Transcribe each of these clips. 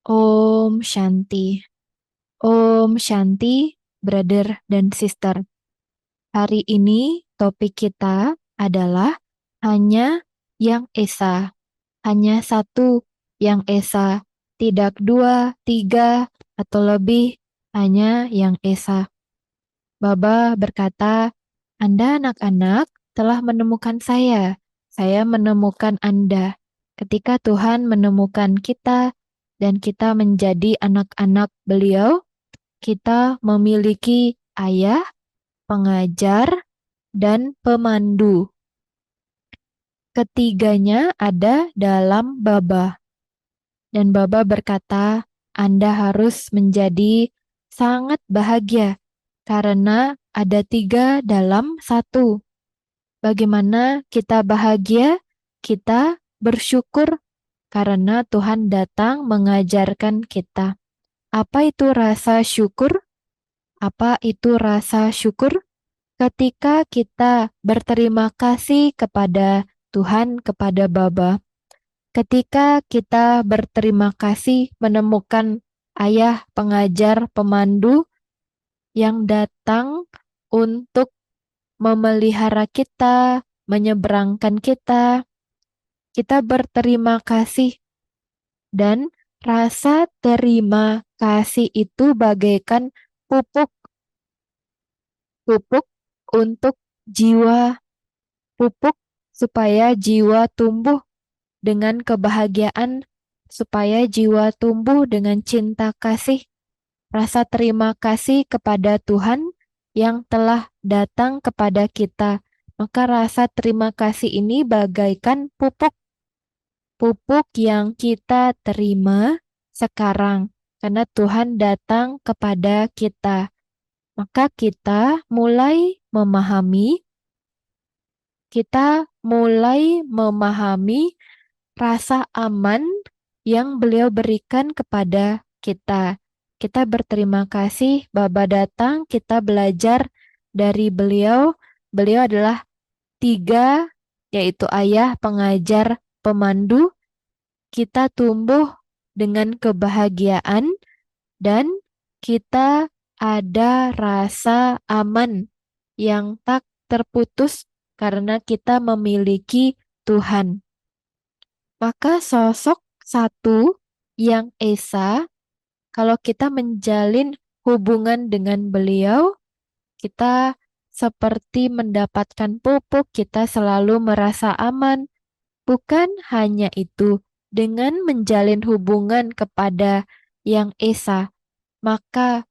Om Shanti. Om Shanti, brother dan sister. Hari ini topik kita adalah hanya yang esa. Hanya satu yang esa. Tidak dua, tiga, atau lebih. Hanya yang esa. Baba berkata, Anda anak-anak telah menemukan saya. Saya menemukan Anda. Ketika Tuhan menemukan kita dan kita menjadi anak-anak beliau, kita memiliki ayah, pengajar, dan pemandu. Ketiganya ada dalam Baba. Dan Baba berkata, Anda harus menjadi sangat bahagia karena ada tiga dalam satu. Bagaimana kita bahagia? Kita bersyukur karena Tuhan datang mengajarkan kita. Apa itu rasa syukur? Apa itu rasa syukur? Ketika kita berterima kasih kepada Tuhan, kepada Baba. Ketika kita berterima kasih menemukan ayah, pengajar, pemandu yang datang untuk memelihara kita, menyeberangkan kita, kita berterima kasih. Dan rasa terima kasih itu bagaikan pupuk untuk jiwa, pupuk supaya jiwa tumbuh dengan kebahagiaan, supaya jiwa tumbuh dengan cinta kasih, rasa terima kasih kepada Tuhan yang telah datang kepada kita. Maka rasa terima kasih ini bagaikan pupuk yang kita terima sekarang karena Tuhan datang kepada kita. Maka kita mulai memahami rasa aman yang beliau berikan kepada kita. Kita berterima kasih Baba datang, kita belajar dari beliau. Beliau adalah tiga, yaitu ayah, pengajar, pemandu. Kita tumbuh dengan kebahagiaan dan kita ada rasa aman yang tak terputus karena kita memiliki Tuhan. Maka sosok satu yang esa, kalau kita menjalin hubungan dengan beliau, kita seperti mendapatkan pupuk, kita selalu merasa aman. Bukan hanya itu, dengan menjalin hubungan kepada yang esa, maka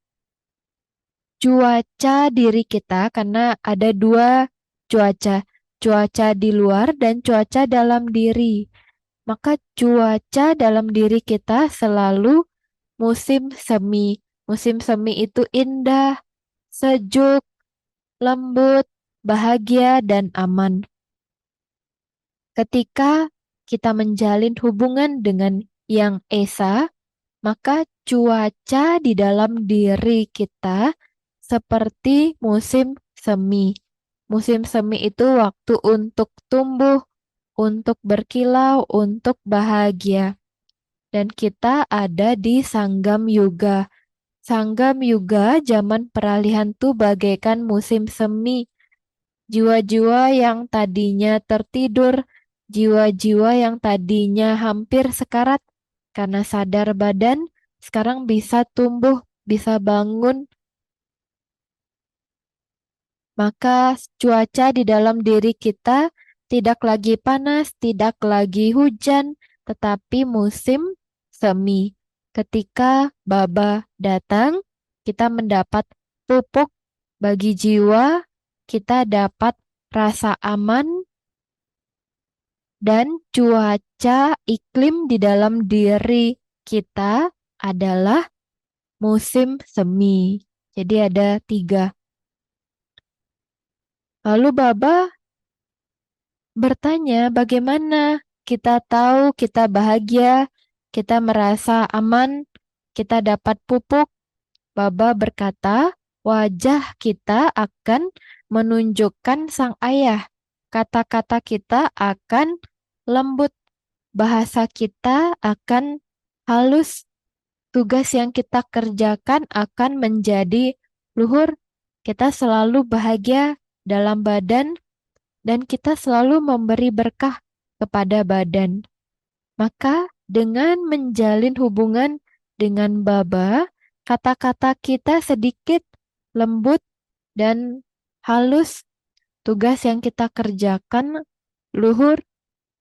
cuaca diri kita, karena ada dua cuaca, cuaca di luar dan cuaca dalam diri. Maka cuaca dalam diri kita selalu musim semi. Musim semi itu indah, sejuk, lembut, bahagia, dan aman. Ketika kita menjalin hubungan dengan yang esa, maka cuaca di dalam diri kita seperti musim semi. Musim semi itu waktu untuk tumbuh, untuk berkilau, untuk bahagia. Dan kita ada di Sanggam Yuga. Sanggam Yuga zaman peralihan tuh bagaikan musim semi. Jiwa-jiwa yang tadinya tertidur, jiwa-jiwa yang tadinya hampir sekarat karena sadar badan, sekarang bisa tumbuh, bisa bangun. Maka cuaca di dalam diri kita tidak lagi panas, tidak lagi hujan, tetapi musim semi. Ketika Baba datang, kita mendapat pupuk bagi jiwa, kita dapat rasa aman, dan cuaca iklim di dalam diri kita adalah musim semi. Jadi ada tiga. Lalu Baba bertanya, bagaimana kita tahu kita bahagia, kita merasa aman, kita dapat pupuk. Baba berkata, wajah kita akan menunjukkan sang ayah. Kata-kata kita akan lembut, bahasa kita akan halus, tugas yang kita kerjakan akan menjadi luhur. Kita selalu bahagia dalam badan dan kita selalu memberi berkah kepada badan. Maka dengan menjalin hubungan dengan Baba, kata-kata kita sedikit lembut dan halus. Tugas yang kita kerjakan luhur,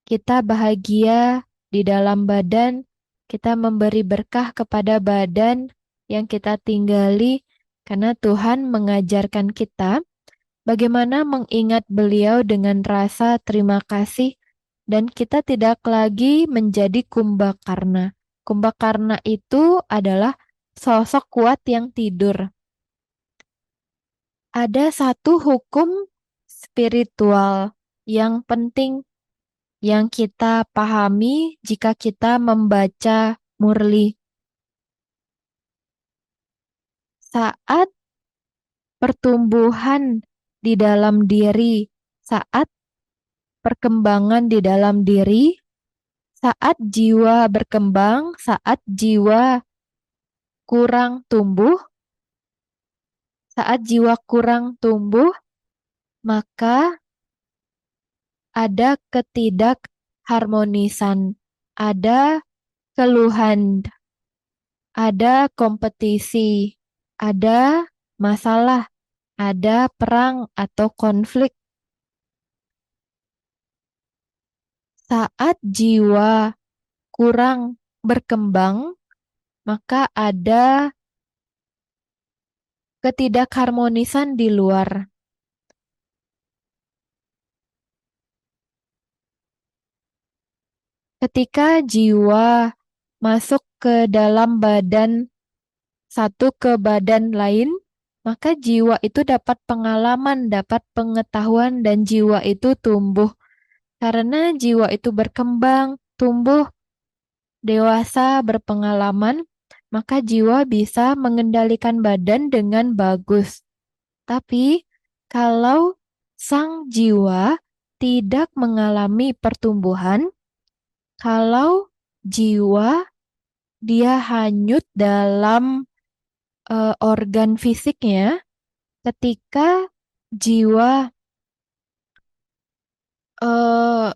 kita bahagia di dalam badan, kita memberi berkah kepada badan yang kita tinggali karena Tuhan mengajarkan kita bagaimana mengingat beliau dengan rasa terima kasih dan kita tidak lagi menjadi Kumbakarna. Kumbakarna itu adalah sosok kuat yang tidur. Ada satu hukum spiritual yang penting yang kita pahami jika kita membaca Murli. Saat pertumbuhan di dalam diri, saat perkembangan di dalam diri, saat jiwa berkembang, saat jiwa kurang tumbuh, saat jiwa kurang tumbuh, maka ada ketidakharmonisan, ada keluhan, ada kompetisi, ada masalah, ada perang atau konflik. Saat jiwa kurang berkembang, maka ada ketidakharmonisan di luar. Ketika jiwa masuk ke dalam badan satu ke badan lain, maka jiwa itu dapat pengalaman, dapat pengetahuan, dan jiwa itu tumbuh. Karena jiwa itu berkembang, tumbuh, dewasa, berpengalaman, maka jiwa bisa mengendalikan badan dengan bagus. Tapi kalau sang jiwa tidak mengalami pertumbuhan, kalau jiwa dia hanyut dalam organ fisiknya, ketika jiwa eh,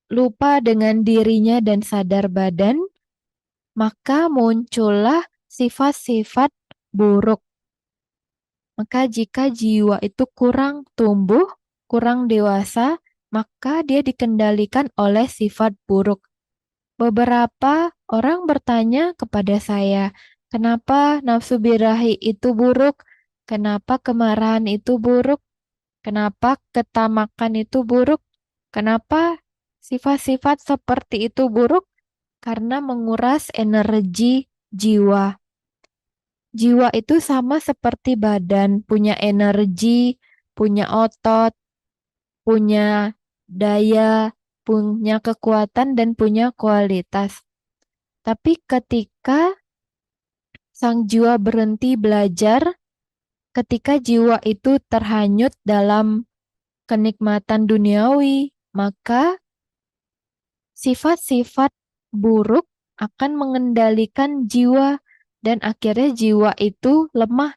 lupa dengan dirinya dan sadar badan, maka muncullah sifat-sifat buruk. Maka jika jiwa itu kurang tumbuh, kurang dewasa, maka dia dikendalikan oleh sifat buruk. Beberapa orang bertanya kepada saya, kenapa nafsu birahi itu buruk? Kenapa kemarahan itu buruk? Kenapa ketamakan itu buruk? Kenapa sifat-sifat seperti itu buruk? Karena menguras energi jiwa. Jiwa itu sama seperti badan, punya energi, punya otot, punya daya, punya kekuatan, dan punya kualitas. Tapi ketika sang jiwa berhenti belajar, ketika jiwa itu terhanyut dalam kenikmatan duniawi, maka sifat-sifat buruk akan mengendalikan jiwa dan akhirnya jiwa itu lemah,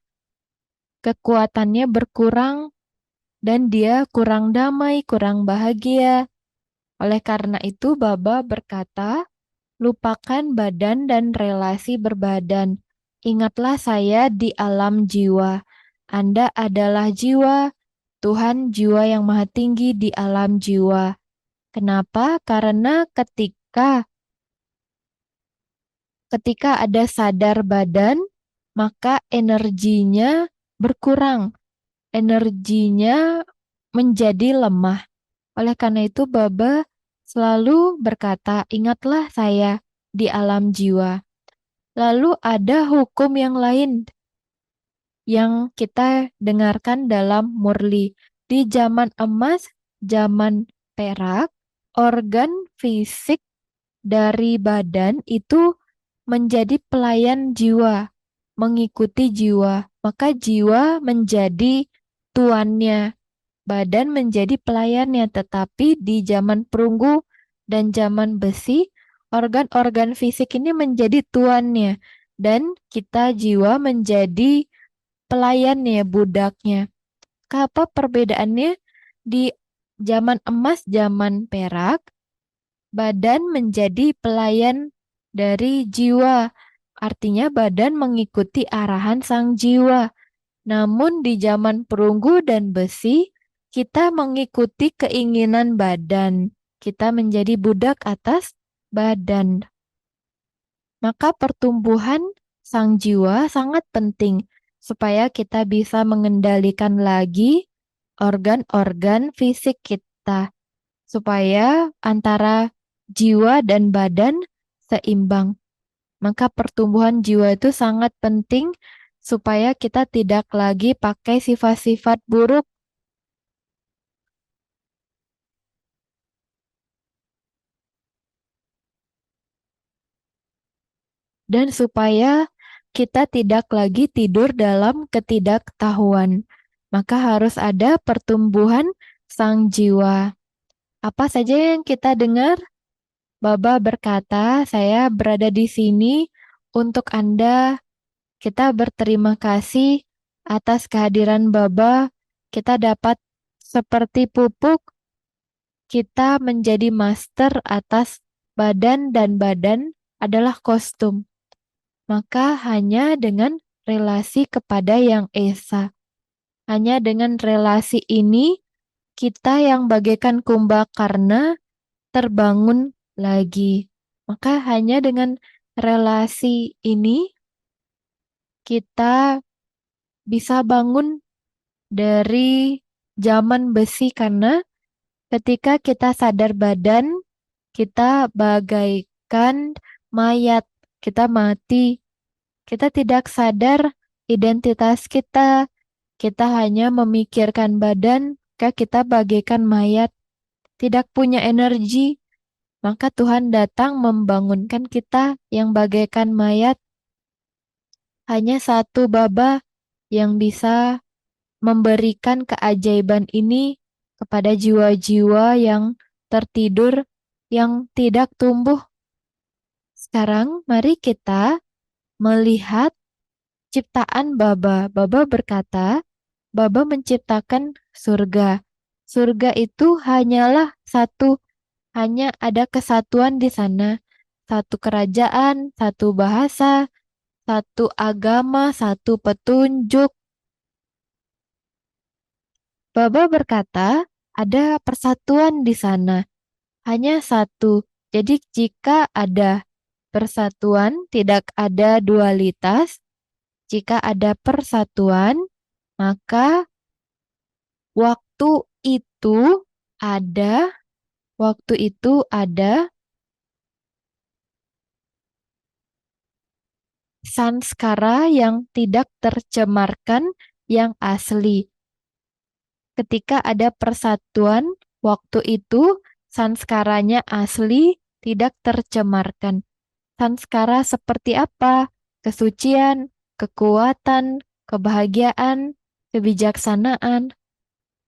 kekuatannya berkurang dan dia kurang damai, kurang bahagia. Oleh karena itu Baba berkata, lupakan badan dan relasi berbadan. Ingatlah saya di alam jiwa. Anda adalah jiwa, Tuhan jiwa yang maha tinggi di alam jiwa. Kenapa? Karena ketika ada sadar badan, maka energinya berkurang. Energinya menjadi lemah. Oleh karena itu Baba selalu berkata, ingatlah saya di alam jiwa. Lalu ada hukum yang lain yang kita dengarkan dalam Murli. Di zaman emas, zaman perak, organ fisik dari badan itu menjadi pelayan jiwa, mengikuti jiwa. Maka jiwa menjadi tuannya, badan menjadi pelayannya. Tetapi di zaman perunggu dan zaman besi, organ-organ fisik ini menjadi tuannya. dan kita jiwa menjadi pelayannya, budaknya. Apa perbedaannya? Di zaman emas, zaman perak, badan menjadi pelayan dari jiwa. Artinya badan mengikuti arahan sang jiwa. Namun di zaman perunggu dan besi, kita mengikuti keinginan badan. Kita menjadi budak atas badan. Maka pertumbuhan sang jiwa sangat penting supaya kita bisa mengendalikan lagi organ-organ fisik kita. Supaya antara jiwa dan badan seimbang. Maka pertumbuhan jiwa itu sangat penting supaya kita tidak lagi pakai sifat-sifat buruk dan supaya kita tidak lagi tidur dalam ketidaktahuan. Maka harus ada pertumbuhan sang jiwa. Apa saja yang kita dengar? Baba berkata, saya berada di sini untuk Anda. Kita berterima kasih atas kehadiran Baba. Kita dapat seperti pupuk, kita menjadi master atas badan dan badan adalah kostum. Maka hanya dengan relasi kepada Yang Esa. Hanya dengan relasi ini kita yang bagaikan Kumbakarna terbangun lagi. Maka hanya dengan relasi ini kita bisa bangun dari zaman besi karena ketika kita sadar badan, kita bagaikan mayat, kita mati. Kita tidak sadar identitas kita hanya memikirkan badan, kita bagaikan mayat, tidak punya energi. Maka Tuhan datang membangunkan kita yang bagaikan mayat. Hanya satu Baba yang bisa memberikan keajaiban ini kepada jiwa-jiwa yang tertidur, yang tidak tumbuh. Sekarang mari kita melihat ciptaan Baba. Baba berkata, Baba menciptakan surga. Surga itu hanyalah satu, hanya ada kesatuan di sana. Satu kerajaan, satu bahasa, satu agama, satu petunjuk. Baba berkata, ada persatuan di sana, hanya satu. Jadi jika ada persatuan, tidak ada dualitas. Jika ada persatuan, maka waktu itu ada, waktu itu ada sanskara yang tidak tercemarkan yang asli. Ketika ada persatuan, waktu itu sanskaranya asli tidak tercemarkan. Sanskara seperti apa? Kesucian, kekuatan, kebahagiaan, kebijaksanaan.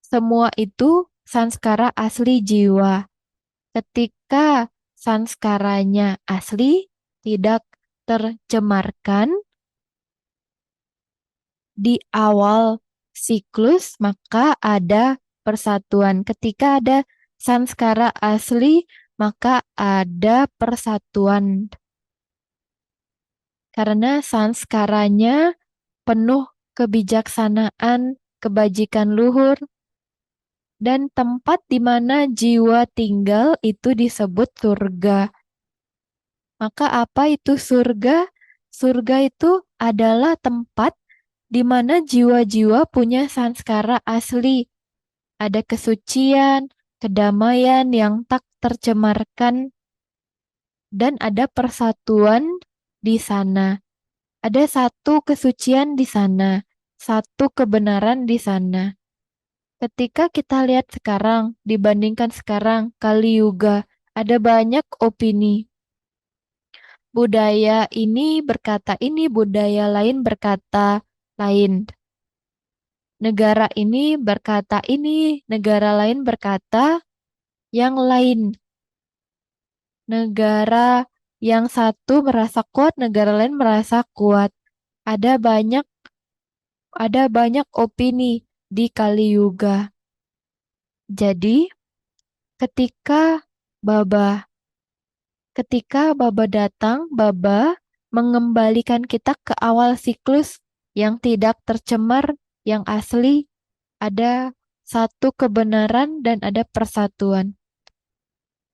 Semua itu sanskara asli jiwa. Ketika sanskaranya asli, tidak tercemarkan di awal siklus, maka ada persatuan. Ketika ada sanskara asli, maka ada persatuan. Karena sanskaranya penuh kebijaksanaan, kebajikan luhur, dan tempat di mana jiwa tinggal itu disebut surga. Maka apa itu surga? Surga itu adalah tempat di mana jiwa-jiwa punya sanskara asli. Ada kesucian, kedamaian yang tak tercemarkan, dan ada persatuan di sana. Ada satu kesucian di sana, satu kebenaran di sana. Ketika kita lihat sekarang, dibandingkan sekarang, Kali Yuga, ada banyak opini. Budaya ini berkata ini, budaya lain berkata lain. Negara ini berkata ini, negara lain berkata yang lain. Negara Yang satu merasa kuat, negara lain merasa kuat. Ada banyak ada banyak opini di Kali Yuga. Jadi, ketika Baba ketika Baba datang, Baba mengembalikan kita ke awal siklus yang tidak tercemar, yang asli, ada satu kebenaran dan ada persatuan.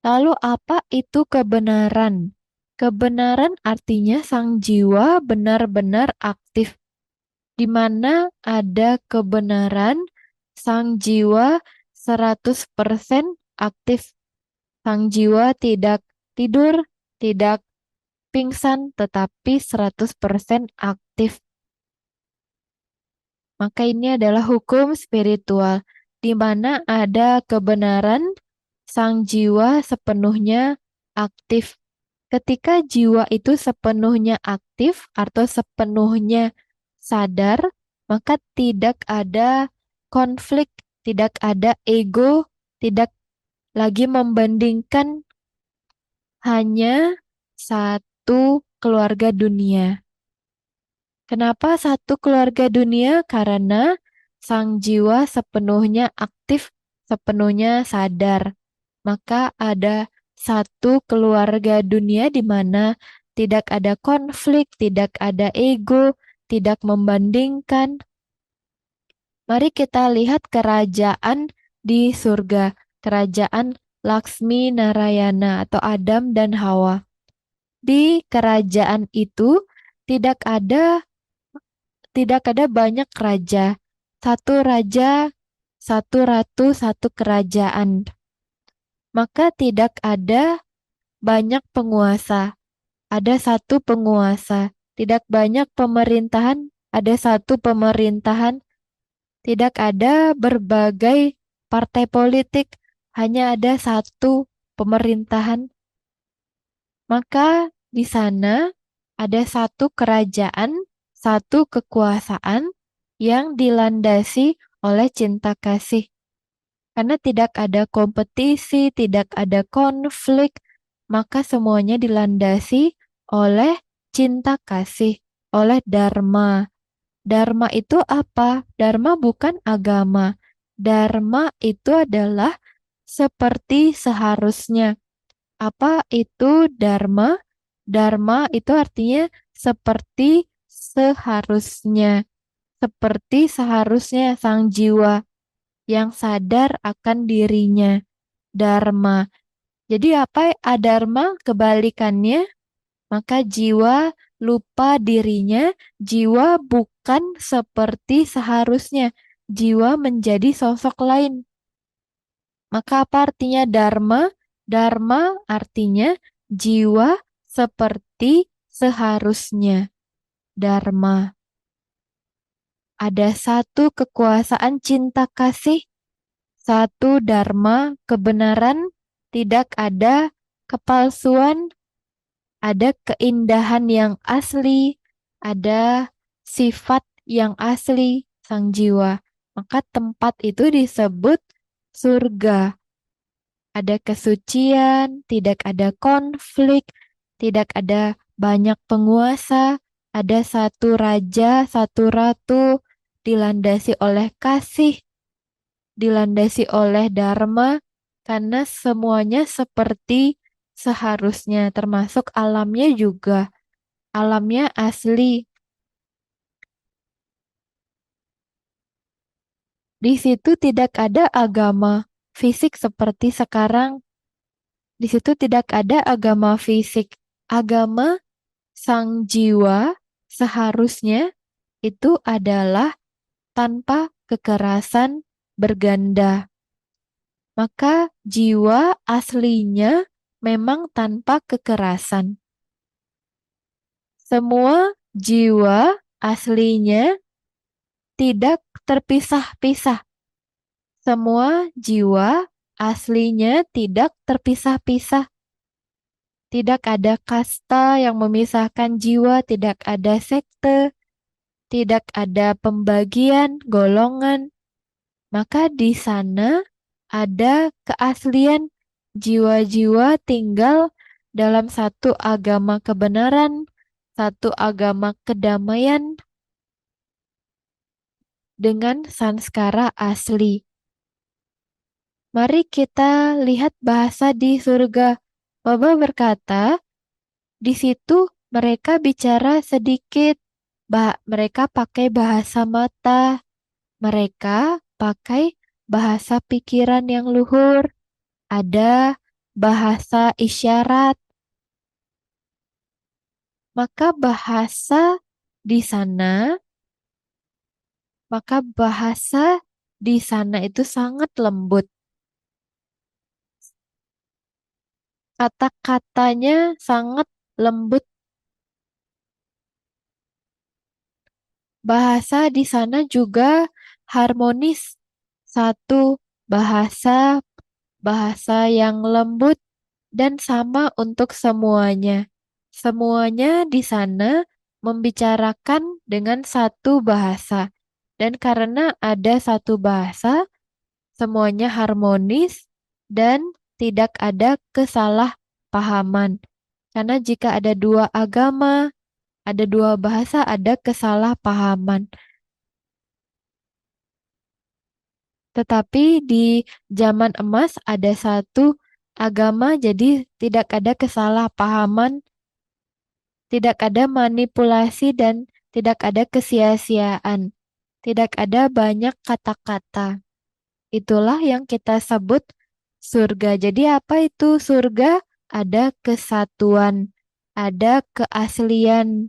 Lalu apa itu kebenaran? Kebenaran artinya sang jiwa benar-benar aktif. Di mana ada kebenaran, sang jiwa 100% aktif. Sang jiwa tidak tidur, tidak pingsan, tetapi 100% aktif. Maka ini adalah hukum spiritual, di mana ada kebenaran, sang jiwa sepenuhnya aktif. Ketika jiwa itu sepenuhnya aktif atau sepenuhnya sadar, maka tidak ada konflik, tidak ada ego, tidak lagi membandingkan hanya satu keluarga dunia. Kenapa satu keluarga dunia? Karena sang jiwa sepenuhnya aktif, sepenuhnya sadar. Maka ada satu keluarga dunia di mana tidak ada konflik, tidak ada ego, tidak membandingkan. Mari kita lihat kerajaan di surga, kerajaan Laksmi Narayana atau Adam dan Hawa. Di kerajaan itu tidak ada tidak ada banyak raja. Satu raja, satu ratu, satu kerajaan. Maka tidak ada banyak penguasa. Ada satu penguasa. Tidak banyak pemerintahan, ada satu pemerintahan. Tidak ada berbagai partai politik, hanya ada satu pemerintahan. Maka di sana ada satu kerajaan, satu kekuasaan yang dilandasi oleh cinta kasih. Karena tidak ada kompetisi, tidak ada konflik, maka semuanya dilandasi oleh cinta kasih, oleh dharma. Dharma itu apa? Dharma bukan agama. Dharma itu adalah seperti seharusnya. Apa itu dharma? Dharma itu artinya seperti seharusnya. Seperti seharusnya sang jiwa yang sadar akan dirinya. Dharma. Jadi apa adharma? Kebalikannya, maka jiwa lupa dirinya, jiwa bukan seperti seharusnya. Jiwa menjadi sosok lain. Maka apa artinya dharma? Dharma artinya jiwa seperti seharusnya. Dharma. Ada satu kekuasaan cinta kasih, satu dharma kebenaran, tidak ada kepalsuan, ada keindahan yang asli, ada sifat yang asli sang jiwa. Maka tempat itu disebut surga. Ada kesucian, tidak ada konflik, tidak ada banyak penguasa, ada satu raja, satu ratu, dilandasi oleh kasih, dilandasi oleh dharma, karena semuanya seperti seharusnya, termasuk alamnya juga. Alamnya asli. Di situ tidak ada agama fisik seperti sekarang. Di situ tidak ada agama fisik. Agama sang jiwa seharusnya itu adalah tanpa kekerasan berganda. Maka jiwa aslinya memang tanpa kekerasan. Semua jiwa aslinya tidak terpisah-pisah. Semua jiwa aslinya tidak terpisah-pisah. Tidak ada kasta yang memisahkan jiwa, tidak ada sekte, tidak ada pembagian golongan. Maka di sana ada keaslian jiwa-jiwa tinggal dalam satu agama kebenaran, satu agama kedamaian dengan sanskara asli. Mari kita lihat bahasa di surga. Baba berkata, di situ mereka bicara sedikit, mereka pakai bahasa mata, mereka pakai bahasa pikiran yang luhur, ada bahasa isyarat. Maka bahasa di sana, maka bahasa di sana itu sangat lembut. Kata-katanya sangat lembut. Bahasa di sana juga harmonis. Satu bahasa, bahasa yang lembut dan sama untuk semuanya. Semuanya di sana membicarakan dengan satu bahasa. Dan karena ada satu bahasa, semuanya harmonis dan tidak ada kesalahpahaman. Karena jika ada dua agama, ada dua bahasa, ada kesalahpahaman. Tetapi di zaman emas ada satu agama, jadi tidak ada kesalahpahaman, tidak ada manipulasi, dan tidak ada kesia-siaan. Tidak ada banyak kata-kata. Itulah yang kita sebut surga. Jadi apa itu surga? Ada kesatuan, ada keaslian,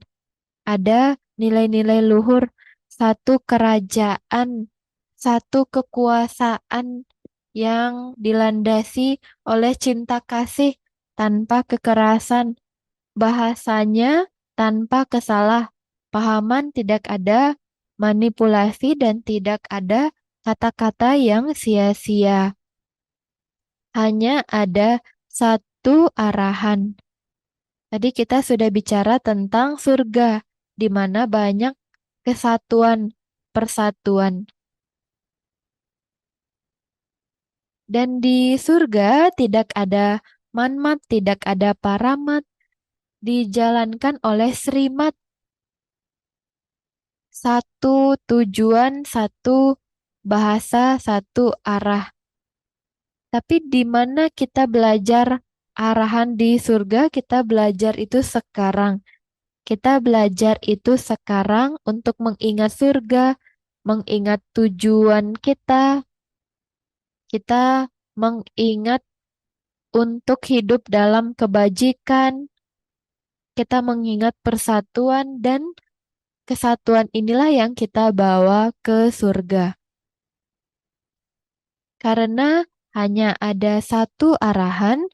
ada nilai-nilai luhur, satu kerajaan, satu kekuasaan yang dilandasi oleh cinta kasih tanpa kekerasan, bahasanya tanpa kesalahpahaman, tidak ada manipulasi dan tidak ada kata-kata yang sia-sia. Hanya ada satu arahan. Tadi kita sudah bicara tentang surga, di mana banyak kesatuan, persatuan. Dan di surga tidak ada manmat, tidak ada paramat, dijalankan oleh Srimat. Satu tujuan, satu bahasa, satu arah. Tapi di mana kita belajar arahan di surga, kita belajar itu sekarang. Kita belajar itu sekarang untuk mengingat surga, mengingat tujuan kita. Kita mengingat untuk hidup dalam kebajikan. Kita mengingat persatuan dan kesatuan inilah yang kita bawa ke surga. Karena hanya ada satu arahan,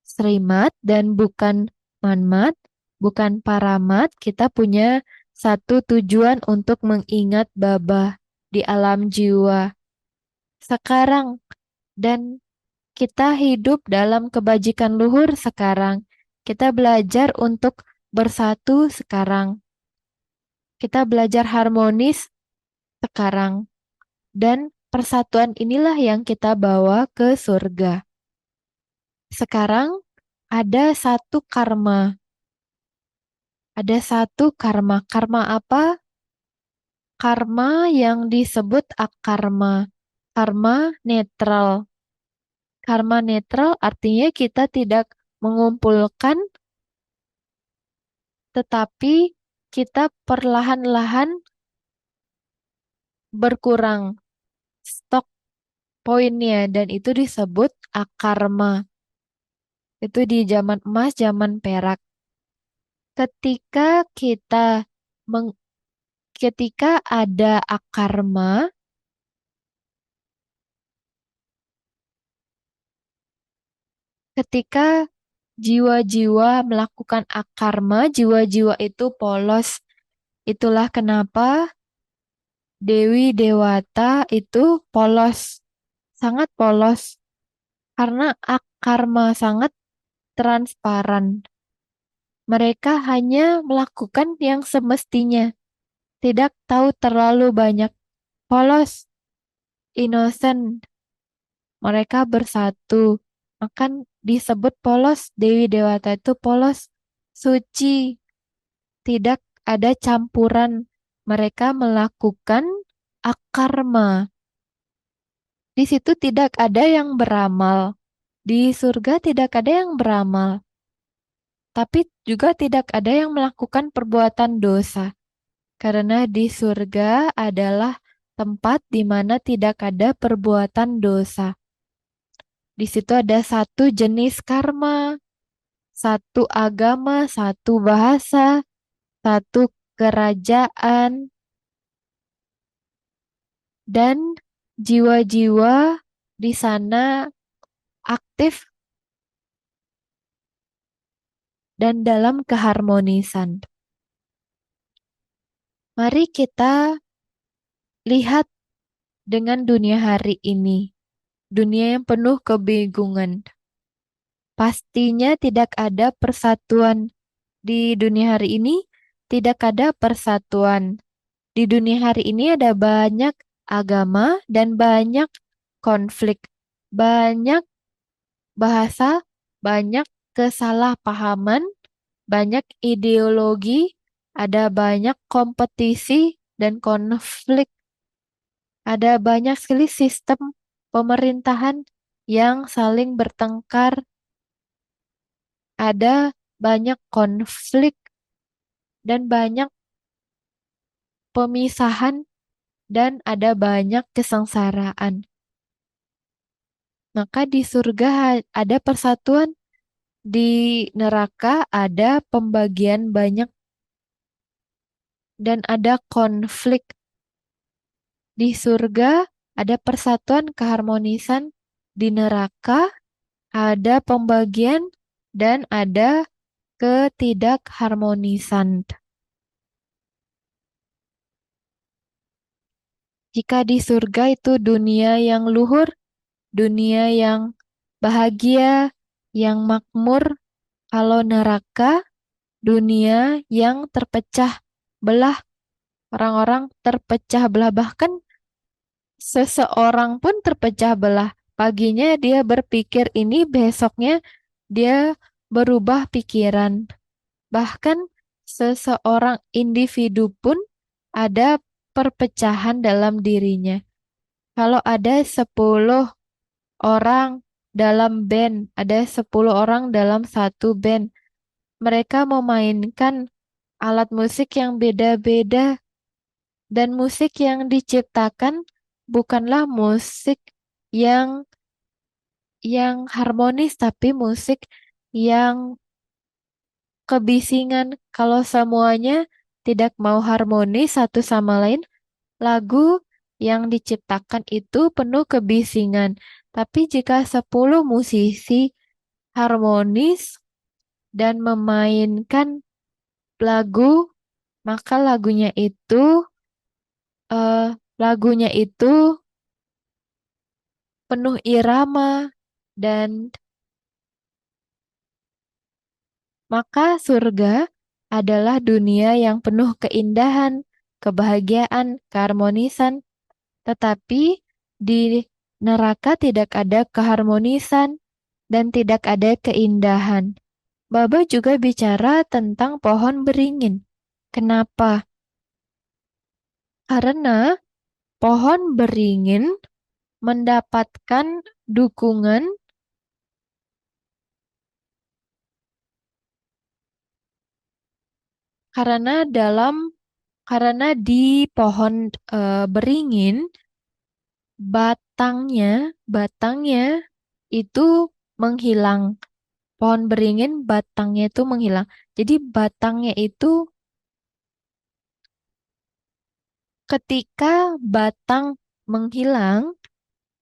Srimat, dan bukan manmat, bukan paramat, kita punya satu tujuan untuk mengingat Baba di alam jiwa sekarang. Dan kita hidup dalam kebajikan luhur sekarang. Kita belajar untuk bersatu sekarang. Kita belajar harmonis sekarang. Dan persatuan inilah yang kita bawa ke surga. Sekarang ada satu karma. Ada satu karma. Karma apa? Karma yang disebut akarma. Karma netral. Karma netral artinya kita tidak mengumpulkan, tetapi kita perlahan-lahan berkurang stok poinnya, dan itu disebut akarma. Itu di zaman emas, zaman perak. Ketika kita ketika ada akarma, ketika jiwa-jiwa melakukan akarma, jiwa-jiwa itu polos. Itulah kenapa Dewi Dewata itu polos, sangat polos, karena akarma sangat transparan. Mereka hanya melakukan yang semestinya, tidak tahu terlalu banyak, polos, innocent. Mereka bersatu. akan disebut polos. Dewi Dewata itu polos, suci, tidak ada campuran. Mereka melakukan akarma. Di situ tidak ada yang beramal. Di surga tidak ada yang beramal, tapi juga tidak ada yang melakukan perbuatan dosa. Karena di surga adalah tempat di mana tidak ada perbuatan dosa. Di situ ada satu jenis karma, satu agama, satu bahasa, satu kerajaan, dan jiwa-jiwa di sana aktif dan dalam keharmonisan. Mari kita lihat dengan dunia hari ini, dunia yang penuh kebingungan. Pastinya tidak ada persatuan di dunia hari ini, tidak ada persatuan. Di dunia hari ini ada banyak agama dan banyak konflik, banyak bahasa, banyak kesalahpahaman, banyak ideologi, ada banyak kompetisi dan konflik. Ada banyak sekali sistem pemerintahan yang saling bertengkar, ada banyak konflik dan banyak pemisahan dan ada banyak kesengsaraan. Maka di surga ada persatuan, di neraka ada pembagian banyak dan ada konflik. Di surga ada persatuan keharmonisan, di neraka ada pembagian dan ada ketidakharmonisan. Jika di surga itu dunia yang luhur, dunia yang bahagia, yang makmur, kalau neraka dunia yang terpecah belah, orang-orang terpecah belah, bahkan seseorang pun terpecah belah. Paginya dia berpikir ini, besoknya dia berubah pikiran. Bahkan seseorang individu pun ada perpecahan dalam dirinya. Kalau ada 10 orang dalam band, ada 10 orang dalam satu band. Mereka memainkan alat musik yang beda-beda dan musik yang diciptakan bukanlah musik yang harmonis tapi musik yang kebisingan. Kalau semuanya tidak mau harmonis satu sama lain, lagu yang diciptakan itu penuh kebisingan. Tapi jika 10 musisi harmonis dan memainkan lagu, maka eh, lagunya itu penuh irama dan maka surga adalah dunia yang penuh keindahan, kebahagiaan, keharmonisan, tetapi di neraka tidak ada keharmonisan dan tidak ada keindahan. Baba juga bicara tentang pohon beringin. Kenapa? Karena pohon beringin mendapatkan dukungan karena di pohon beringin batangnya itu menghilang. Pohon beringin batangnya itu menghilang. Jadi batangnya itu ketika batang menghilang,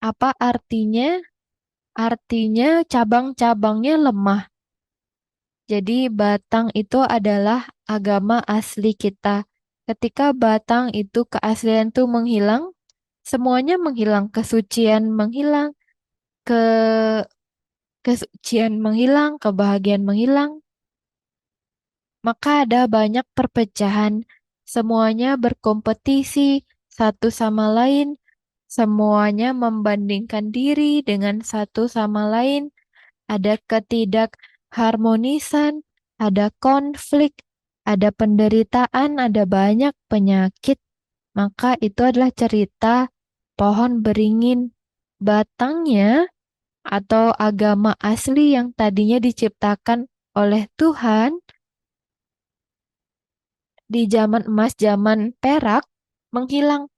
apa artinya? Artinya cabang-cabangnya lemah. Jadi batang itu adalah agama asli kita. Ketika batang itu keaslian itu menghilang, semuanya menghilang, kesucian menghilang, ke kesucian menghilang, kebahagiaan menghilang, maka ada banyak perpecahan. Semuanya berkompetisi satu sama lain, semuanya membandingkan diri dengan satu sama lain, ada ketidakharmonisan, ada konflik, ada penderitaan, ada banyak penyakit. Maka itu adalah cerita pohon beringin. Batangnya atau agama asli yang tadinya diciptakan oleh Tuhan di zaman emas, zaman perak, menghilang.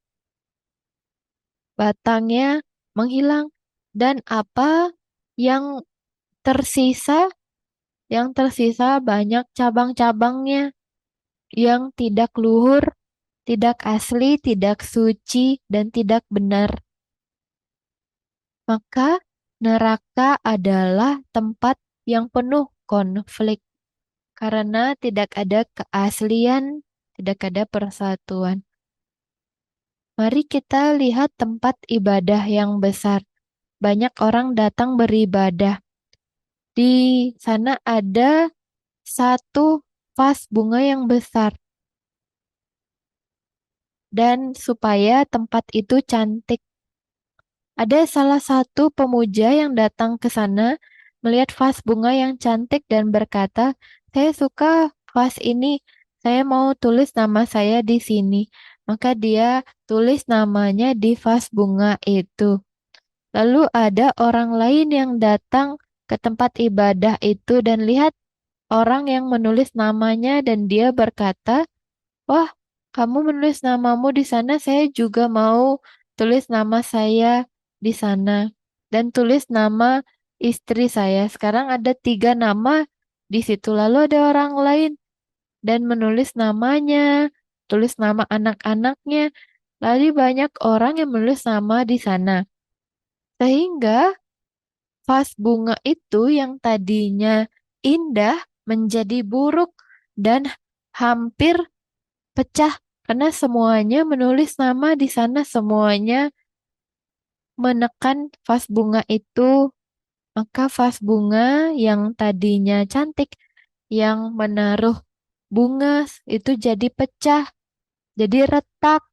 Batangnya menghilang. Dan apa yang tersisa? Yang tersisa banyak cabang-cabangnya yang tidak luhur, tidak asli, tidak suci, dan tidak benar. Maka neraka adalah tempat yang penuh konflik karena tidak ada keaslian, tidak ada persatuan. Mari kita lihat tempat ibadah yang besar. Banyak orang datang beribadah. Di sana ada satu vas bunga yang besar. Dan supaya tempat itu cantik. Ada salah satu pemuja yang datang ke sana melihat vas bunga yang cantik dan berkata, "Saya suka vas ini. Saya mau tulis nama saya di sini." Maka dia tulis namanya di vas bunga itu. Lalu ada orang lain yang datang ke tempat ibadah itu dan lihat orang yang menulis namanya dan dia berkata, "Wah, kamu menulis namamu di sana, saya juga mau tulis nama saya di sana. Dan tulis nama istri saya. Sekarang ada 3 nama di situ. Lalu ada orang lain dan menulis namanya, tulis nama anak-anaknya. Lalu banyak orang yang menulis nama di sana. Sehingga vas bunga itu yang tadinya indah menjadi buruk dan hampir pecah karena semuanya menulis nama di sana, semuanya menekan vas bunga itu. Maka vas bunga yang tadinya cantik, yang menaruh bunga itu jadi pecah, jadi retak.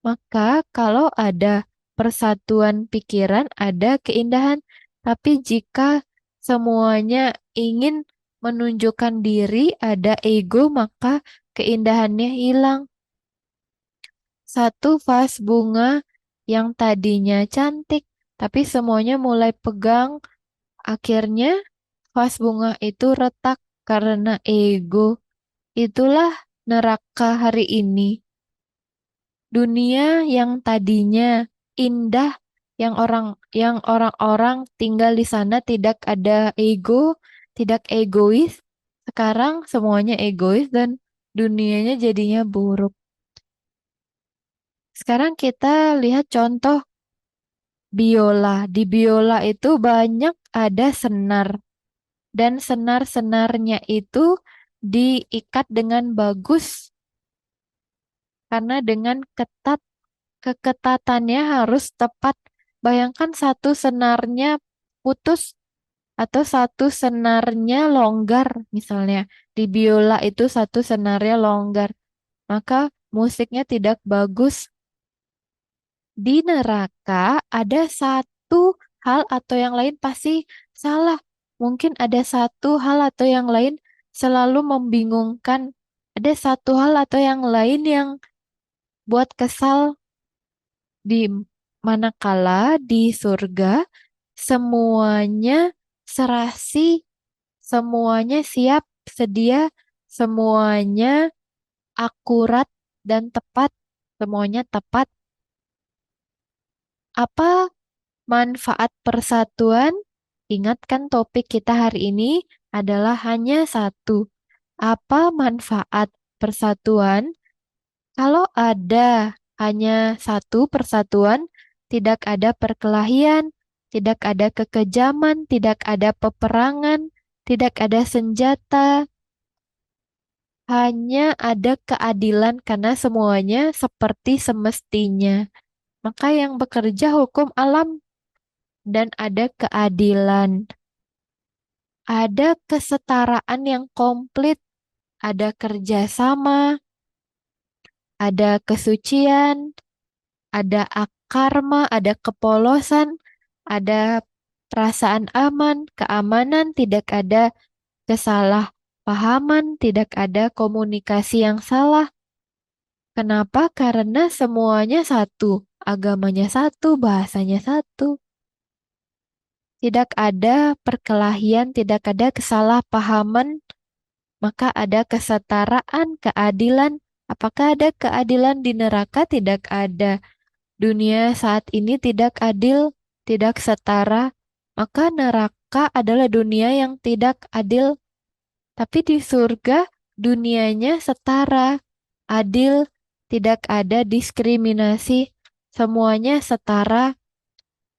Maka kalau ada persatuan pikiran, ada keindahan. Tapi jika semuanya ingin menunjukkan diri, ada ego, maka keindahannya hilang. Satu vas bunga yang tadinya cantik, tapi semuanya mulai pegang. Akhirnya vas bunga itu retak karena ego. Itulah neraka hari ini. Dunia yang tadinya indah, yang orang-orang tinggal di sana tidak ada ego, tidak egois. Sekarang semuanya egois dan dunianya jadinya buruk. Sekarang kita lihat contoh biola. Di biola itu banyak ada senar. Dan senar-senarnya itu diikat dengan bagus. Karena dengan ketat, keketatannya harus tepat. Bayangkan satu senarnya putus atau satu senarnya longgar misalnya. Di biola itu satu senarnya longgar. Maka musiknya tidak bagus. Di neraka ada satu hal atau yang lain pasti salah. Mungkin ada satu hal atau yang lain selalu membingungkan. Ada satu hal atau yang lain yang buat kesal di manakala di surga semuanya serasi, semuanya siap, sedia, semuanya akurat dan tepat, semuanya tepat. Apa manfaat persatuan? Ingatkan topik kita hari ini adalah hanya satu. Apa manfaat persatuan? Kalau ada hanya satu persatuan, tidak ada perkelahian, tidak ada kekejaman, tidak ada peperangan, tidak ada senjata, hanya ada keadilan karena semuanya seperti semestinya. Maka yang bekerja hukum alam dan ada keadilan. Ada kesetaraan yang komplit, ada kerjasama, ada kesucian, ada akarma, ada kepolosan, ada perasaan aman, keamanan, tidak ada kesalahpahaman, tidak ada komunikasi yang salah. Kenapa? Karena semuanya satu, agamanya satu, bahasanya satu. Tidak ada perkelahian, tidak ada kesalahpahaman, maka ada kesetaraan, keadilan. Apakah ada keadilan di neraka? Tidak ada. Dunia saat ini tidak adil, tidak setara, maka neraka adalah dunia yang tidak adil. Tapi di surga dunianya setara, adil, tidak ada diskriminasi, semuanya setara,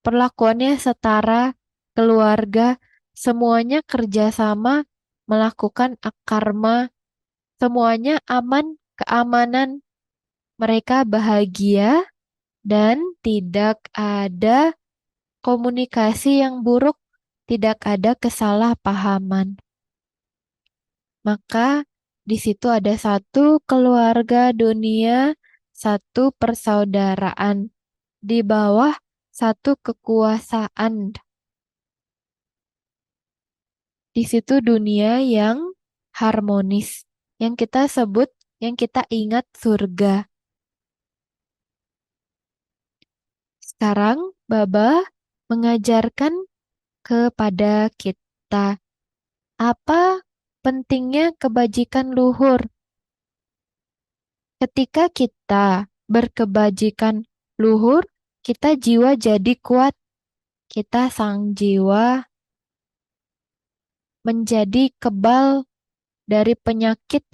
perlakuannya setara, keluarga, semuanya kerjasama melakukan akarma, semuanya aman, keamanan, mereka bahagia dan tidak ada komunikasi yang buruk, tidak ada kesalahpahaman. Maka di situ ada satu keluarga dunia, satu persaudaraan di bawah satu kekuasaan. Di situ dunia yang harmonis, yang kita sebut, yang kita ingat surga. Sekarang Baba mengajarkan kepada kita apa pentingnya kebajikan luhur. Ketika kita berkebajikan luhur, kita jiwa jadi kuat. Kita sang jiwa menjadi kebal dari penyakit.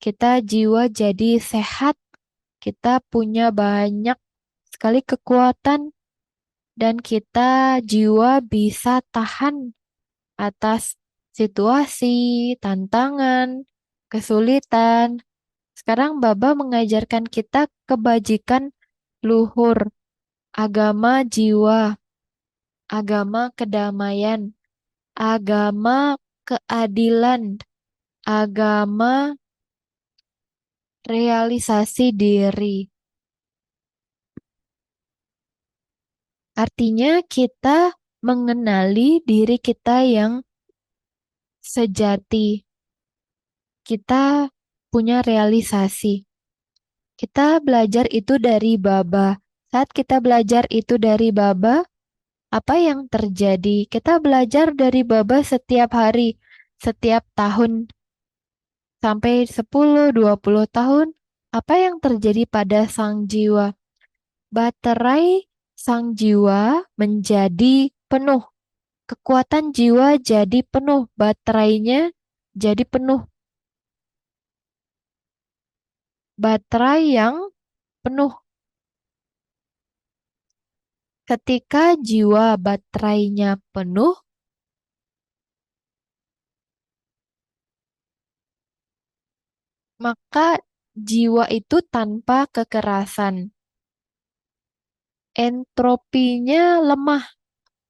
Kita jiwa jadi sehat. Kita punya banyak sekali kekuatan dan kita jiwa bisa tahan atas situasi, tantangan, kesulitan. Sekarang Baba mengajarkan kita kebajikan luhur, agama jiwa, agama kedamaian, agama keadilan, agama realisasi diri. Artinya kita mengenali diri kita yang sejati. Kita punya realisasi. Kita belajar itu dari Baba. Saat kita belajar itu dari Baba, apa yang terjadi? Kita belajar dari Baba setiap hari, setiap tahun, sampai 10-20 tahun. Apa yang terjadi pada sang jiwa? Baterai sang jiwa menjadi penuh. Kekuatan jiwa jadi penuh. Baterainya jadi penuh. Baterai yang penuh. Ketika jiwa baterainya penuh, maka jiwa itu tanpa kekerasan. Entropinya lemah.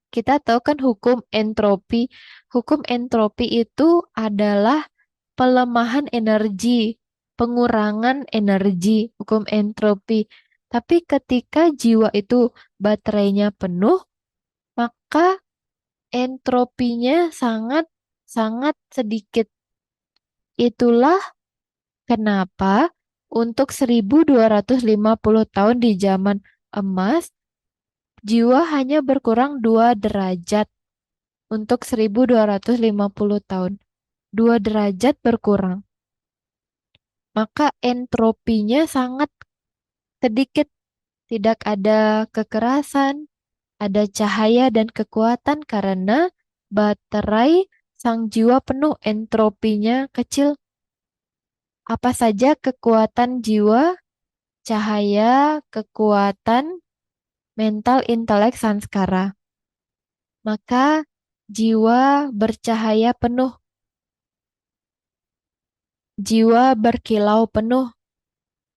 Kita tahu kan hukum entropi. Hukum entropi itu adalah pelemahan energi, pengurangan energi, hukum entropi. Tapi ketika jiwa itu baterainya penuh, maka entropinya sangat sangat sedikit. Itulah kenapa untuk 1250 tahun di zaman emas, jiwa hanya berkurang 2 derajat untuk 1250 tahun. 2 derajat berkurang. Maka entropinya sangat sedikit. Tidak ada kekerasan, ada cahaya dan kekuatan karena baterai sang jiwa penuh, entropinya kecil. Apa saja kekuatan jiwa, cahaya, kekuatan, mental, intelek, sanskara. Maka jiwa bercahaya penuh, jiwa berkilau penuh,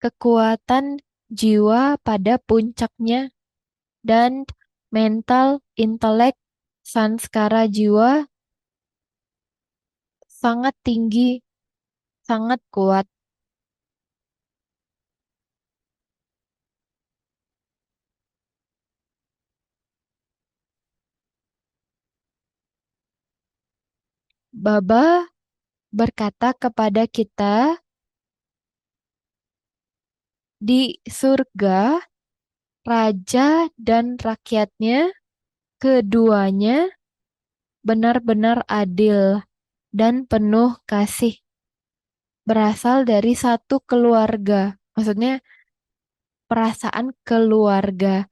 kekuatan jiwa pada puncaknya, dan mental, intelek, sanskara jiwa sangat tinggi, sangat kuat. Baba berkata kepada kita, di surga raja dan rakyatnya keduanya benar-benar adil dan penuh kasih, berasal dari satu keluarga. Maksudnya perasaan keluarga.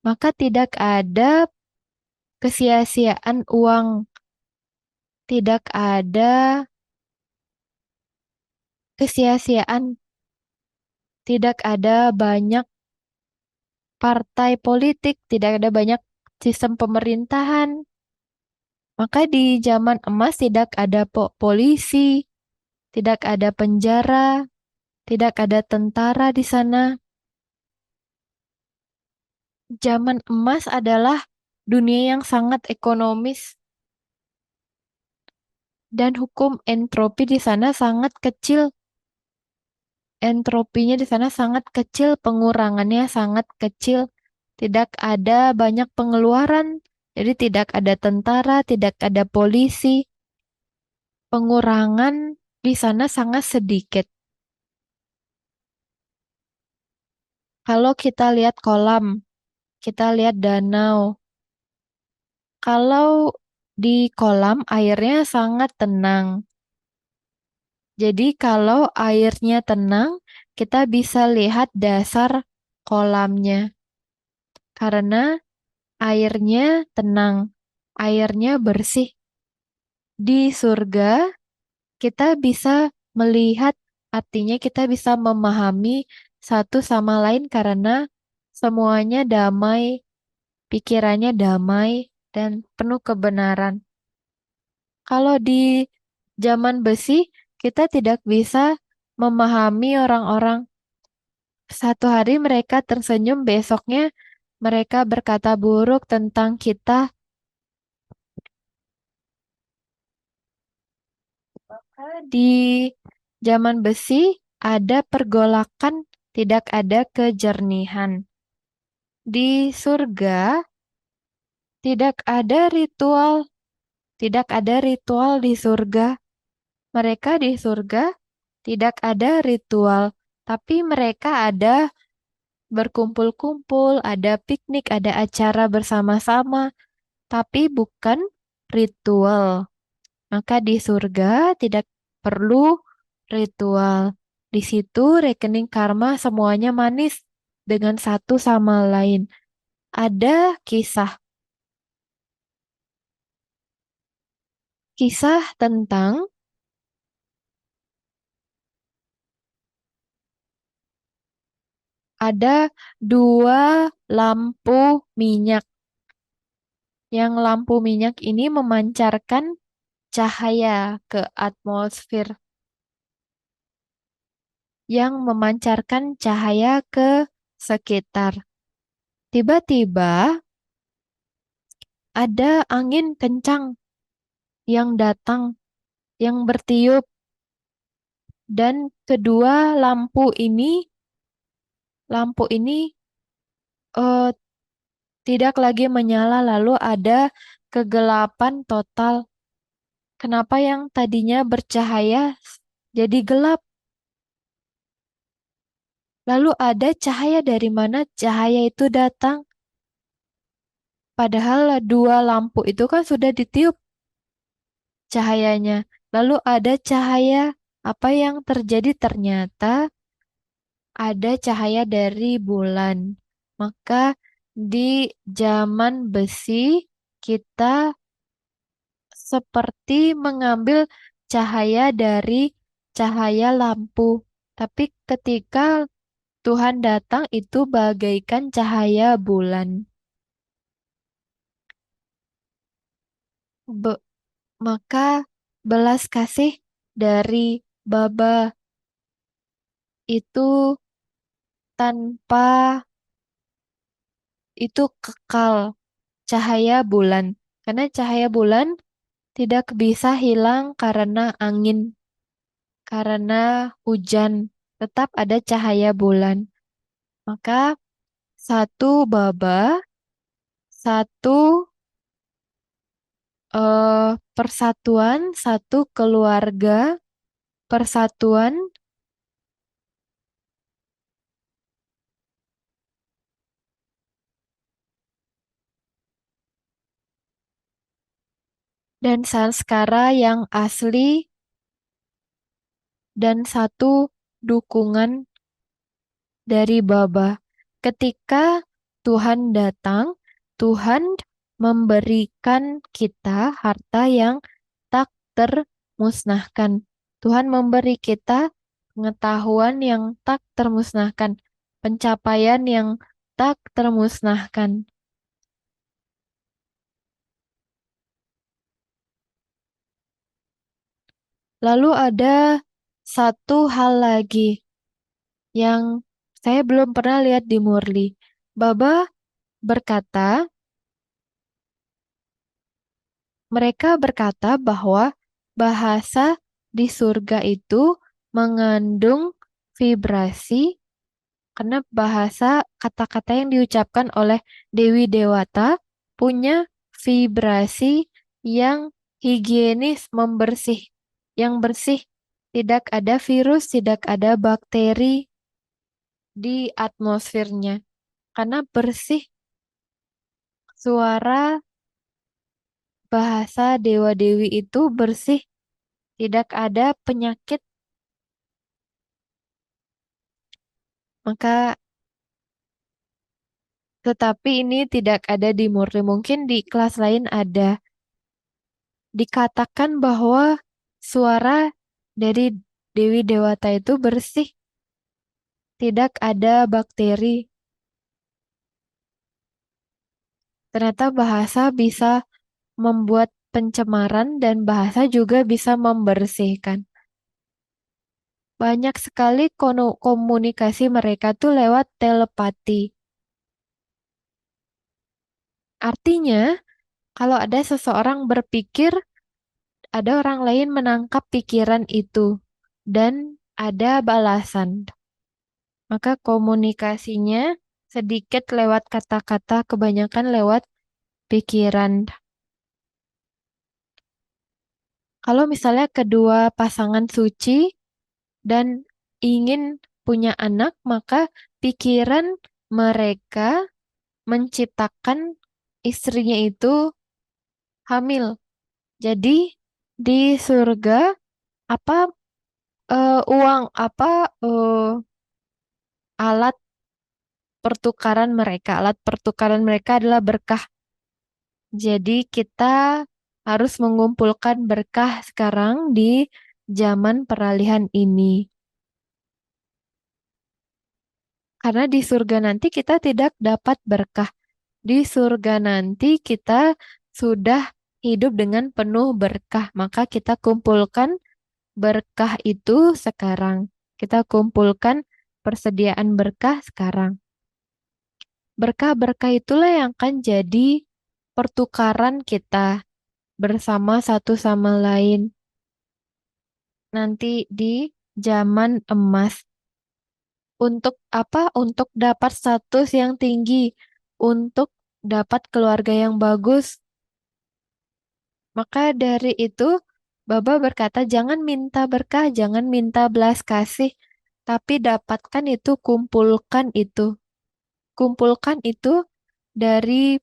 Maka tidak ada kesia-siaan uang, tidak ada kesia-siaan, tidak ada banyak partai politik, tidak ada banyak sistem pemerintahan. Maka di zaman emas tidak ada polisi, tidak ada penjara, tidak ada tentara di sana. Zaman emas adalah dunia yang sangat ekonomis dan hukum entropi di sana sangat kecil. Entropinya di sana sangat kecil, pengurangannya sangat kecil. Tidak ada banyak pengeluaran, jadi tidak ada tentara, tidak ada polisi. Pengurangan di sana sangat sedikit. Kalau kita lihat kolam, kita lihat danau. Kalau di kolam airnya sangat tenang. Jadi kalau airnya tenang, kita bisa lihat dasar kolamnya. Karena airnya tenang, airnya bersih. Di surga, kita bisa melihat, artinya kita bisa memahami satu sama lain karena semuanya damai, pikirannya damai, dan penuh kebenaran. Kalau di zaman besi, kita tidak bisa memahami orang-orang. Satu hari mereka tersenyum, besoknya mereka berkata buruk tentang kita. Di zaman besi ada pergolakan, tidak ada kejernihan. Di surga tidak ada ritual, tidak ada ritual di surga. Mereka di surga tidak ada ritual, tapi mereka ada berkumpul-kumpul, ada piknik, ada acara bersama-sama, tapi bukan ritual. Maka di surga tidak perlu ritual. Di situ rekening karma semuanya manis dengan satu sama lain. Ada kisah tentang ada dua lampu minyak. Yang lampu minyak ini memancarkan cahaya ke atmosfer, yang memancarkan cahaya ke sekitar. Tiba-tiba ada angin kencang yang datang, yang bertiup, dan kedua lampu ini eh, tidak lagi menyala, lalu ada kegelapan total. Kenapa yang tadinya bercahaya jadi gelap? Lalu ada cahaya, dari mana cahaya itu datang? Padahal dua lampu itu kan sudah ditiup cahayanya. Lalu ada cahaya, apa yang terjadi? Ternyata ada cahaya dari bulan. Maka di zaman besi kita seperti mengambil cahaya dari cahaya lampu. Tapi ketika Tuhan datang itu bagaikan cahaya bulan. Be- maka belas kasih dari Baba itu tanpa itu kekal cahaya bulan. Karena cahaya bulan tidak bisa hilang karena angin, karena hujan. Tetap ada cahaya bulan. Maka satu Baba, satu Persatuan satu keluarga, persatuan dan sanskara yang asli dan satu dukungan dari Baba. Ketika Tuhan datang, Tuhan memberikan kita harta yang tak termusnahkan. Tuhan memberi kita pengetahuan yang tak termusnahkan, pencapaian yang tak termusnahkan. Lalu ada satu hal lagi yang saya belum pernah lihat di Murli. Baba berkata, mereka berkata bahwa bahasa di surga itu mengandung vibrasi karena bahasa kata-kata yang diucapkan oleh Dewi Dewata punya vibrasi yang higienis, membersih, yang bersih. Tidak ada virus, tidak ada bakteri di atmosfernya. Karena bersih suara bahasa dewa-dewi itu bersih, tidak ada penyakit. Maka tetapi ini tidak ada di Murli. Mungkin di kelas lain ada. Dikatakan bahwa suara dari Dewi Dewata itu bersih, tidak ada bakteri. Ternyata bahasa bisa membuat pencemaran dan bahasa juga bisa membersihkan. Banyak sekali komunikasi mereka tuh lewat telepati. Artinya, kalau ada seseorang berpikir, ada orang lain menangkap pikiran itu dan ada balasan. Maka komunikasinya sedikit lewat kata-kata, kebanyakan lewat pikiran. Kalau misalnya kedua pasangan suci dan ingin punya anak, maka pikiran mereka menciptakan istrinya itu hamil. Jadi di surga apa uang apa alat pertukaran mereka, alat pertukaran mereka adalah berkah. Jadi kita harus mengumpulkan berkah sekarang di zaman peralihan ini. Karena di surga nanti kita tidak dapat berkah. Di surga nanti kita sudah hidup dengan penuh berkah. Maka kita kumpulkan berkah itu sekarang. Kita kumpulkan persediaan berkah sekarang. Berkah-berkah itulah yang akan jadi pertukaran kita bersama satu sama lain nanti di zaman emas. Untuk apa? Untuk dapat status yang tinggi, untuk dapat keluarga yang bagus. Maka dari itu, Baba berkata, jangan minta berkah, jangan minta belas kasih, tapi dapatkan itu, kumpulkan itu. Kumpulkan itu dari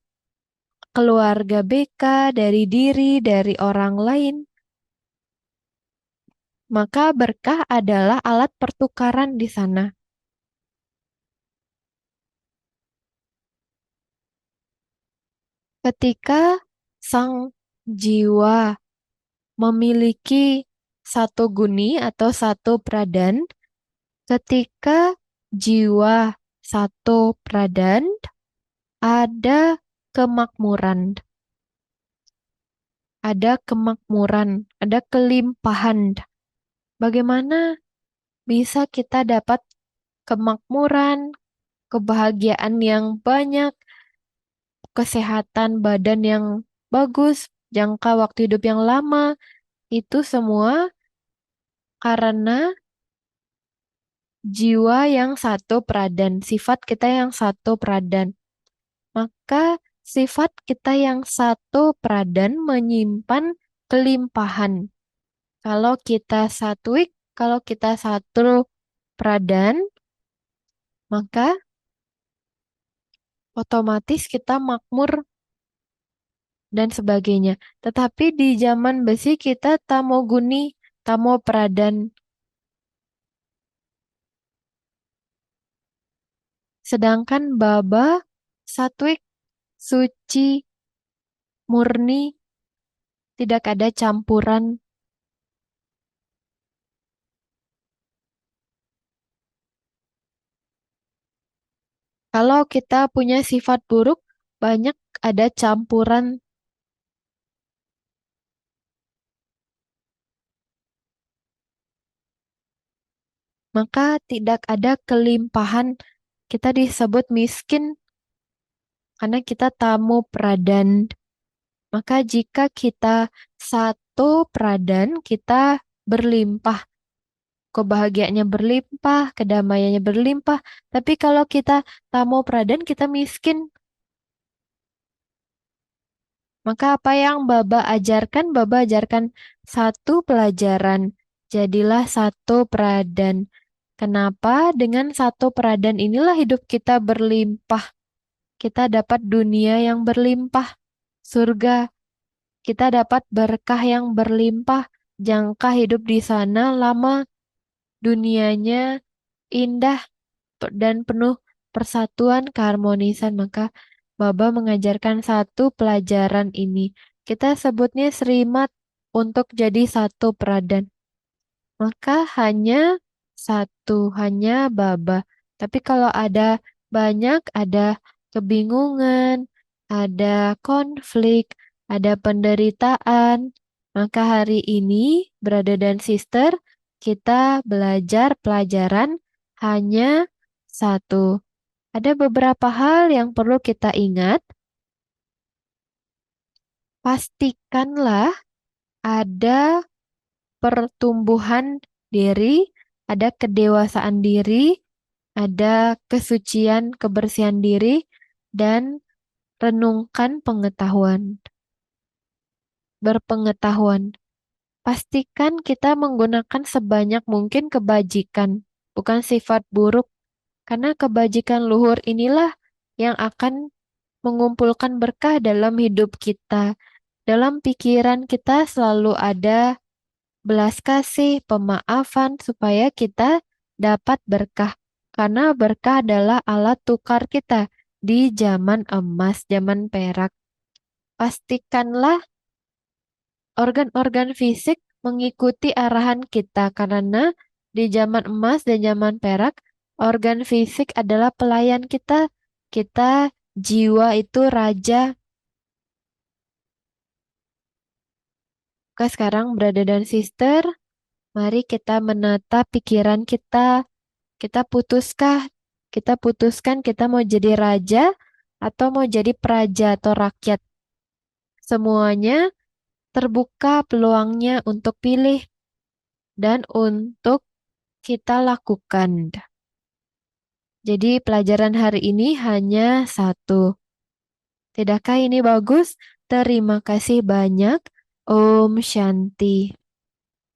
keluarga BK, dari diri, dari orang lain. Maka berkah adalah alat pertukaran di sana. Ketika sang jiwa memiliki satu guni atau satu pradan, ketika jiwa satu pradan ada kemakmuran, ada kelimpahan. Bagaimana bisa kita dapat kemakmuran, kebahagiaan yang banyak, kesehatan badan yang bagus, jangka waktu hidup yang lama, itu semua karena jiwa yang satu pradan, sifat kita yang satu pradan. Maka sifat kita yang satu pradan menyimpan kelimpahan. Kalau kita satwik, kalau kita satu pradan, maka otomatis kita makmur dan sebagainya. Tetapi di zaman besi kita tamoguni, tamo pradan. Sedangkan baba satwik, suci, murni, tidak ada campuran. Kalau kita punya sifat buruk, banyak ada campuran, maka tidak ada kelimpahan. Kita disebut miskin karena kita tamu pradan. Maka jika kita satu pradan, kita berlimpah. Kebahagiaannya berlimpah, kedamaiannya berlimpah. Tapi kalau kita tamu pradan, kita miskin. Maka apa yang Baba ajarkan? Baba ajarkan satu pelajaran. Jadilah satu pradan. Kenapa? Dengan satu pradan inilah hidup kita berlimpah. Kita dapat dunia yang berlimpah, surga. Kita dapat berkah yang berlimpah. Jangka hidup di sana lama, dunianya indah dan penuh persatuan keharmonisan. Maka Baba mengajarkan satu pelajaran ini. Kita sebutnya serimat untuk jadi satu pradan. Maka hanya satu, hanya Baba. Tapi kalau ada banyak, ada kebingungan, ada konflik, ada penderitaan, maka hari ini, brother dan sister, kita belajar pelajaran hanya satu. Ada beberapa hal yang perlu kita ingat. Pastikanlah ada pertumbuhan diri, ada kedewasaan diri, ada kesucian, kebersihan diri, dan renungkan pengetahuan. Berpengetahuan. Pastikan kita menggunakan sebanyak mungkin kebajikan, bukan sifat buruk, karena kebajikan luhur inilah yang akan mengumpulkan berkah dalam hidup kita. Dalam pikiran kita selalu ada belas kasih, pemaafan, supaya kita dapat berkah. Karena berkah adalah alat tukar kita di zaman emas, zaman perak. Pastikanlah organ-organ fisik mengikuti arahan kita, karena di zaman emas dan zaman perak, organ fisik adalah pelayan kita. Kita jiwa itu raja. Oke, sekarang brother dan sister, mari kita menata pikiran kita. Kita putuskah? Kita putuskan kita mau jadi raja atau mau jadi praja atau rakyat. Semuanya terbuka peluangnya untuk pilih dan untuk kita lakukan. Jadi pelajaran hari ini hanya satu. Tidakkah ini bagus? Terima kasih banyak. Om Shanti.